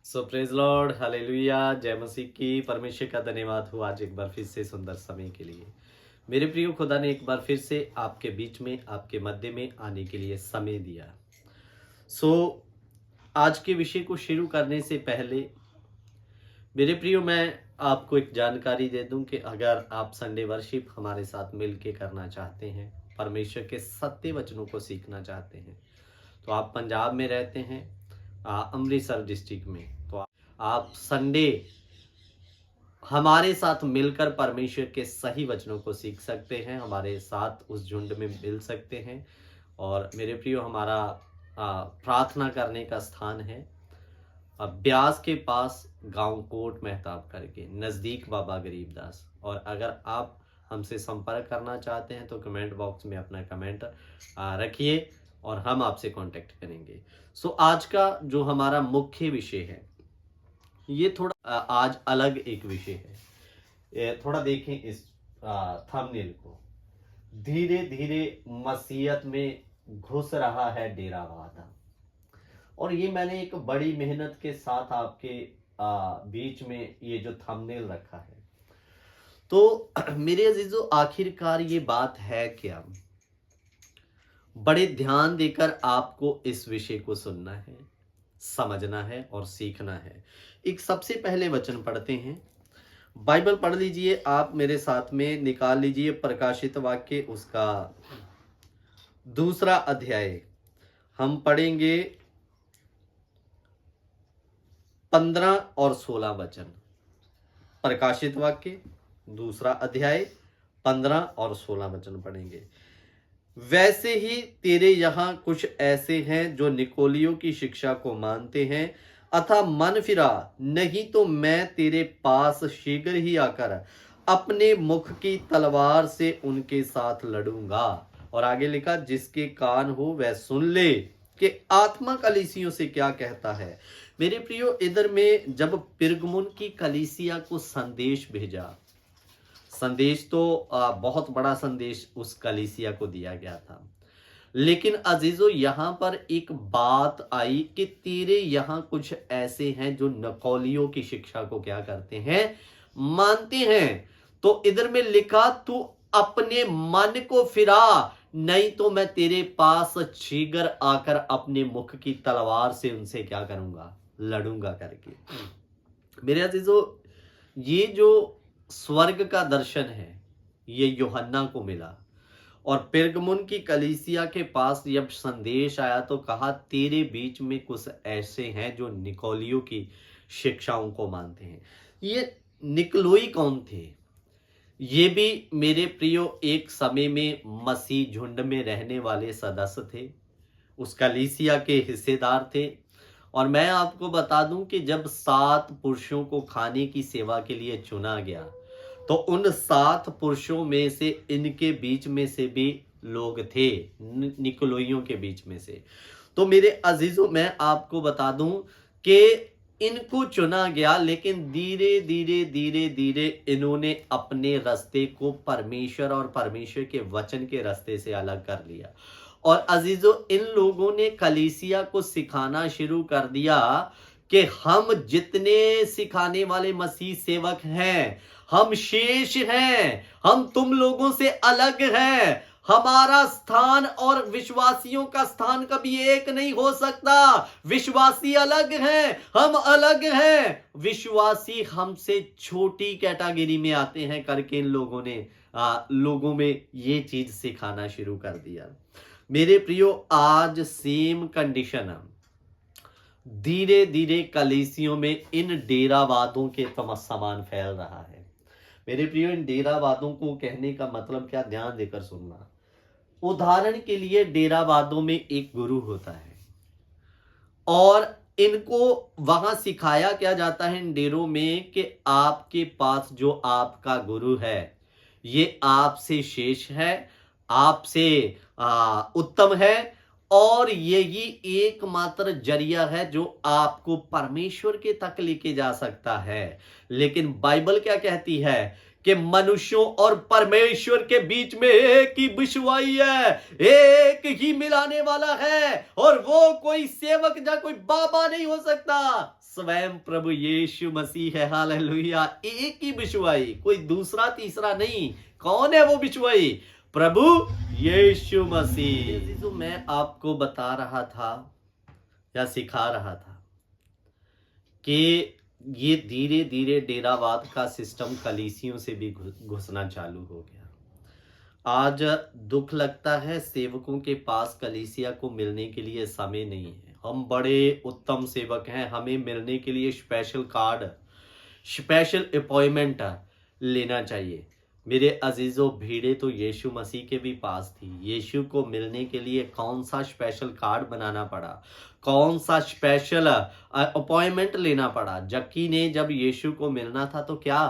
सो praise Lord hallelujah जय मसीह की। परमेश्वर का धन्यवाद हो आज एक बार फिर से सुंदर समय के लिए। मेरे प्रिय खुदा ने एक बार फिर से आपके बीच में आपके मध्य में आने के लिए समय दिया। सो आज के विषय को शुरू करने से पहले मेरे प्रियो मैं आपको एक जानकारी दे दूं कि अगर आप संडे वर्शिप हमारे साथ मिल के करना चाहते हैं, परमेश्वर के सत्य वचनों को सीखना चाहते हैं, तो आप पंजाब में रहते हैं, अमृतसर डिस्ट्रिक्ट में, तो आप संडे हमारे साथ मिलकर परमेश्वर के सही वचनों को सीख सकते हैं, हमारे साथ उस झुंड में मिल सकते हैं। और मेरे प्रियो हमारा प्रार्थना करने का स्थान है ब्यास के पास, गांव कोट मेहताब करके नज़दीक बाबा गरीबदास। और अगर आप हमसे संपर्क करना चाहते हैं तो कमेंट बॉक्स में अपना कमेंट रखिए और हम आपसे कांटेक्ट करेंगे। सो आज का जो हमारा मुख्य विषय है ये थोड़ा आज अलग एक विषय है। थोड़ा देखें इस थंबनेल को। धीरे धीरे मसीहत में घुस रहा है डेरावादा। और ये मैंने एक बड़ी मेहनत के साथ आपके बीच में ये जो थंबनेल रखा है। तो मेरे अजीजों, आखिरकार ये बात है क्या? बड़े ध्यान देकर आपको इस विषय को सुनना है, समझना है और सीखना है। एक सबसे पहले वचन पढ़ते हैं। बाइबल पढ़ लीजिए, आप मेरे साथ में निकाल लीजिए प्रकाशित वाक्य उसका 2 अध्याय। हम पढ़ेंगे 15 और 16 वचन। प्रकाशित वाक्य 2 अध्याय 15 और 16 वचन पढ़ेंगे। वैसे ही तेरे यहाँ कुछ ऐसे हैं जो निकोलियों की शिक्षा को मानते हैं, अतः मन फिरा, नहीं तो मैं तेरे पास शीघ्र ही आकर अपने मुख की तलवार से उनके साथ लड़ूंगा। और आगे लिखा, जिसके कान हो वह सुन ले कि आत्मा कलीसियों से क्या कहता है। मेरे प्रियो, इधर में जब पिरगमुन की कलीसिया को संदेश भेजा, संदेश तो बहुत बड़ा संदेश उस कलीसिया को दिया गया था, लेकिन अजीजों यहां पर एक बात आई कि तेरे यहां कुछ ऐसे हैं जो नकोलियों की शिक्षा को क्या करते हैं, मानते हैं। तो इधर में लिखा, तू अपने मन को फिरा, नहीं तो मैं तेरे पास शीघ्र आकर अपने मुख की तलवार से उनसे क्या करूंगा, लड़ूंगा करके। मेरे अजीजों, ये जो स्वर्ग का दर्शन है ये यूहन्ना को मिला और पिरगमुन की कलीसिया के पास जब संदेश आया तो कहा, तेरे बीच में कुछ ऐसे हैं जो निकोलियों की शिक्षाओं को मानते हैं। ये निकलोई कौन थे? ये भी मेरे प्रियो एक समय में मसीह झुंड में रहने वाले सदस्य थे, उस कलीसिया के हिस्सेदार थे। और मैं आपको बता दूं कि जब 7 पुरुषों को खाने की सेवा के लिए चुना गया तो उन 7 पुरुषों में से इनके बीच में से भी लोग थे, निकोलोइयों के बीच में से। तो मेरे अजीजों, मैं आपको बता दूं कि इनको चुना गया, लेकिन धीरे धीरे धीरे धीरे इन्होंने अपने रास्ते को परमेश्वर और परमेश्वर के वचन के रास्ते से अलग कर लिया। और अजीजों, इन लोगों ने कलीसिया को सिखाना शुरू कर दिया कि हम जितने सिखाने वाले मसीह सेवक हैं, हम शेष हैं, हम तुम लोगों से अलग हैं, हमारा स्थान और विश्वासियों का स्थान कभी एक नहीं हो सकता। विश्वासी अलग हैं, हम अलग हैं, विश्वासी हमसे छोटी कैटेगरी में आते हैं करके इन लोगों ने लोगों में ये चीज सिखाना शुरू कर दिया। मेरे प्रियो, आज सेम कंडीशन है, धीरे धीरे कलीसियों में इन डेरावादों के समान फैल रहा है। मेरे प्रियो, इन डेरावादों को कहने का मतलब क्या, ध्यान देकर सुनना। उदाहरण के लिए डेरावादों में एक गुरु होता है और इनको वहां सिखाया क्या जाता है इन डेरों में कि आपके पास जो आपका गुरु है ये आपसे शेष है, आपसे उत्तम है, और यही एकमात्र जरिया है जो आपको परमेश्वर के तक लेके जा सकता है। लेकिन बाइबल क्या कहती है कि मनुष्यों और परमेश्वर के बीच में एक ही बिछवाई है, एक ही मिलाने वाला है, और वो कोई सेवक या कोई बाबा नहीं हो सकता, स्वयं प्रभु यीशु मसीह है। हालेलुया। एक ही बिछवाई, कोई दूसरा तीसरा नहीं। कौन है वो बिछवाई? प्रभु यीशु मसीह। जो मैं आपको बता रहा था या सिखा रहा था कि ये धीरे धीरे डेरावाद का सिस्टम कलीसियों से भी घुसना चालू हो गया। आज दुख लगता है, सेवकों के पास कलीसिया को मिलने के लिए समय नहीं है। हम बड़े उत्तम सेवक हैं, हमें मिलने के लिए स्पेशल कार्ड, स्पेशल अपॉइंटमेंट लेना चाहिए। मेरे अजीजों, भीड़े तो यीशु मसीह के भी पास थी। यीशु को मिलने के लिए कौन सा स्पेशल कार्ड बनाना पड़ा, कौन सा स्पेशल अपॉइंटमेंट लेना पड़ा? जक्की ने जब यीशु को मिलना था तो क्या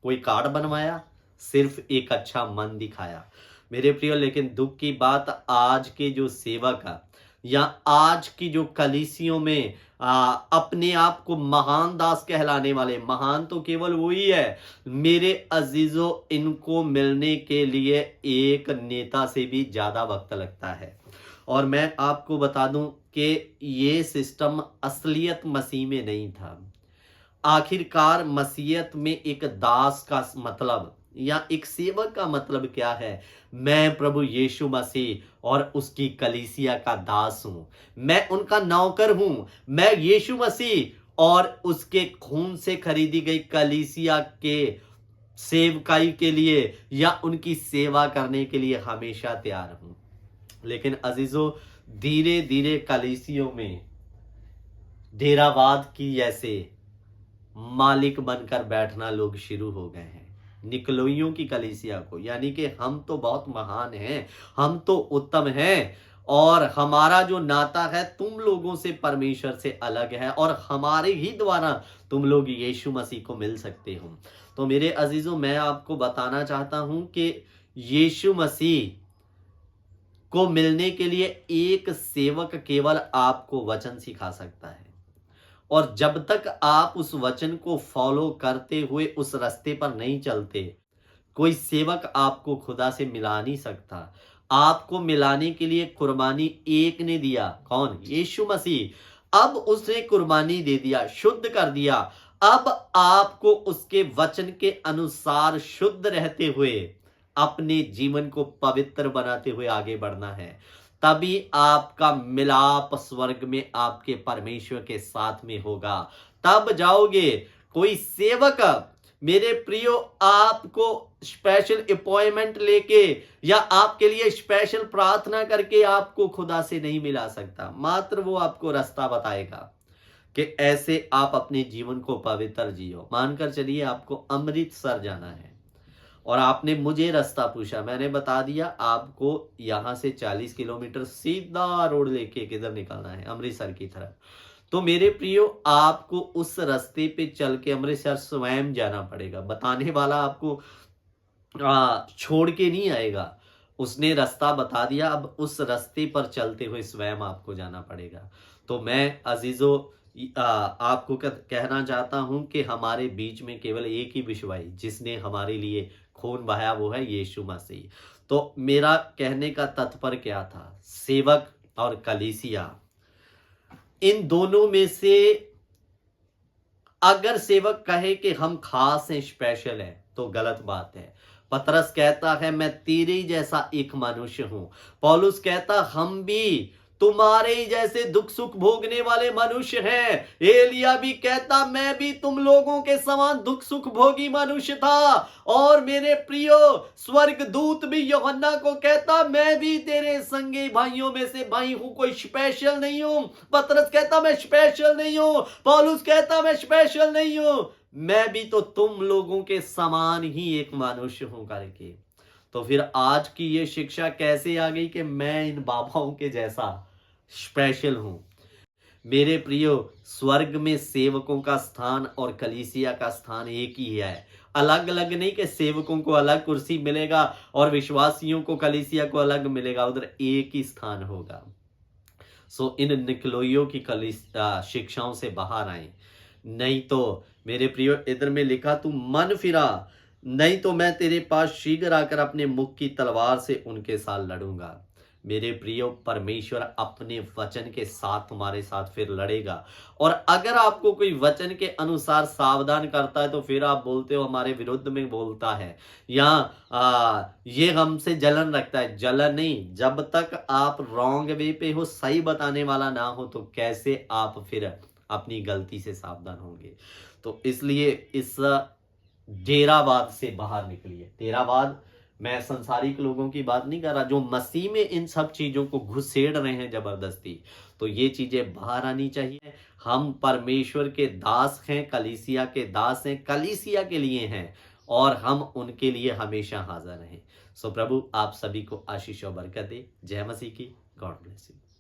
कोई कार्ड बनवाया? सिर्फ एक अच्छा मन दिखाया। मेरे प्रियो, लेकिन दुख की बात, आज के जो सेवक या आज की जो कलीसियों में अपने आप को महान दास कहलाने वाले, महान तो केवल वही है। मेरे अजीजों, इनको मिलने के लिए एक नेता से भी ज्यादा वक्त लगता है। और मैं आपको बता दूं कि ये सिस्टम असलियत मसीह में नहीं था। आखिरकार मसीहत में एक दास का मतलब या एक सेवक का मतलब क्या है? मैं प्रभु यीशु मसीह और उसकी कलीसिया का दास हूं, मैं उनका नौकर हूं। मैं यीशु मसीह और उसके खून से खरीदी गई कलीसिया के सेवकाई के लिए या उनकी सेवा करने के लिए हमेशा तैयार हूं। लेकिन अजीजों, धीरे धीरे कलीसियों में डेरावाद की जैसे मालिक बनकर बैठना लोग शुरू हो गए हैं, निकलोइयों की कलीसिया को। यानी कि हम तो बहुत महान हैं, हम तो उत्तम हैं, और हमारा जो नाता है तुम लोगों से, परमेश्वर से अलग है, और हमारे ही द्वारा तुम लोग यीशु मसीह को मिल सकते हो। तो मेरे अजीजों, मैं आपको बताना चाहता हूं कि यीशु मसीह को मिलने के लिए एक सेवक केवल आपको वचन सिखा सकता है, और जब तक आप उस वचन को फॉलो करते हुए उस रास्ते पर नहीं चलते, कोई सेवक आपको खुदा से मिला नहीं सकता। आपको मिलाने के लिए कुर्बानी एक ने दिया। कौन? यीशु मसीह। अब उसने कुर्बानी दे दिया, शुद्ध कर दिया। अब आपको उसके वचन के अनुसार शुद्ध रहते हुए अपने जीवन को पवित्र बनाते हुए आगे बढ़ना है। तभी आपका मिलाप स्वर्ग में आपके परमेश्वर के साथ में होगा, तब जाओगे। कोई सेवक, मेरे प्रियो, आपको स्पेशल अपॉइंटमेंट लेके या आपके लिए स्पेशल प्रार्थना करके आपको खुदा से नहीं मिला सकता। मात्र वो आपको रास्ता बताएगा कि ऐसे आप अपने जीवन को पवित्र जियो। मानकर चलिए आपको अमृतसर जाना है और आपने मुझे रास्ता पूछा, मैंने बता दिया आपको यहां से 40 किलोमीटर सीधा रोड लेके किधर निकलना है, अमृतसर की तरफ। तो मेरे प्रियो, आपको उस रास्ते पे चल के अमृतसर स्वयं जाना पड़ेगा। बताने वाला आपको छोड़ के नहीं आएगा, उसने रास्ता बता दिया, अब उस रास्ते पर चलते हुए स्वयं आपको जाना पड़ेगा। तो मैं अजीजों आपको कहना चाहता हूं कि हमारे बीच में केवल एक ही विश्वाई जिसने हमारे लिए खून बहाया, वो है यीशु मसीह। तो मेरा कहने का तात्पर्य क्या था? सेवक और कलीसिया, इन दोनों में से अगर सेवक कहे कि हम खास हैं, स्पेशल हैं, तो गलत बात है। पतरस कहता है मैं तेरे ही जैसा एक मनुष्य हूं। पौलुस कहता हम भी तुम्हारे ही जैसे दुख सुख भोगने वाले मनुष्य हैं। एलिया भी कहता मैं भी तुम लोगों के समान दुख सुख भोगी मनुष्य था। और मेरे प्रियो, स्वर्ग दूत भी यूहन्ना को कहता मैं भी तेरे संगी भाइयों में से भाई हूं, कोई स्पेशल नहीं हूं। पतरस कहता मैं स्पेशल नहीं हूं। पौलुस कहता मैं स्पेशल नहीं हूं, मैं भी तो तुम लोगों के समान ही एक मनुष्य हूं करके। तो फिर आज की ये शिक्षा कैसे आ गई कि मैं इन बाबाओं के जैसा स्पेशल हूं? मेरे प्रियो, स्वर्ग में सेवकों का स्थान और कलीसिया का स्थान एक ही है। अलग अलग नहीं कि सेवकों को अलग कुर्सी मिलेगा और विश्वासियों को, कलीसिया को अलग मिलेगा, उधर एक ही स्थान होगा। सो इन निकलोइयों की शिक्षाओं से बाहर आए, नहीं तो मेरे प्रियो, इधर में लिखा तू मन फिरा नहीं तो मैं तेरे पास शीघ्र आकर अपने मुख की तलवार से उनके साथ लड़ूंगा। मेरे प्रियो, परमेश्वर अपने वचन के साथ तुम्हारे साथ फिर लड़ेगा। और अगर आपको कोई वचन के अनुसार सावधान करता है तो फिर आप बोलते हो हमारे विरुद्ध में बोलता है, या ये हमसे जलन रखता है। जलन नहीं, जब तक आप रॉन्ग वे पे हो, सही बताने वाला ना हो, तो कैसे आप फिर अपनी गलती से सावधान होंगे। तो इसलिए इस डेरावाद से बाहर निकलिए। डेरावाद, मैं संसारिक लोगों की बात नहीं कर रहा जो मसीह में इन सब चीजों को घुसेड़ रहे हैं जबरदस्ती, तो ये चीजें बाहर आनी चाहिए। हम परमेश्वर के दास हैं, कलीसिया के दास हैं, कलीसिया के लिए हैं, और हम उनके लिए हमेशा हाजिर हैं। सो प्रभु आप सभी को आशीष और बरकत दे। जय मसीह की। God bless you.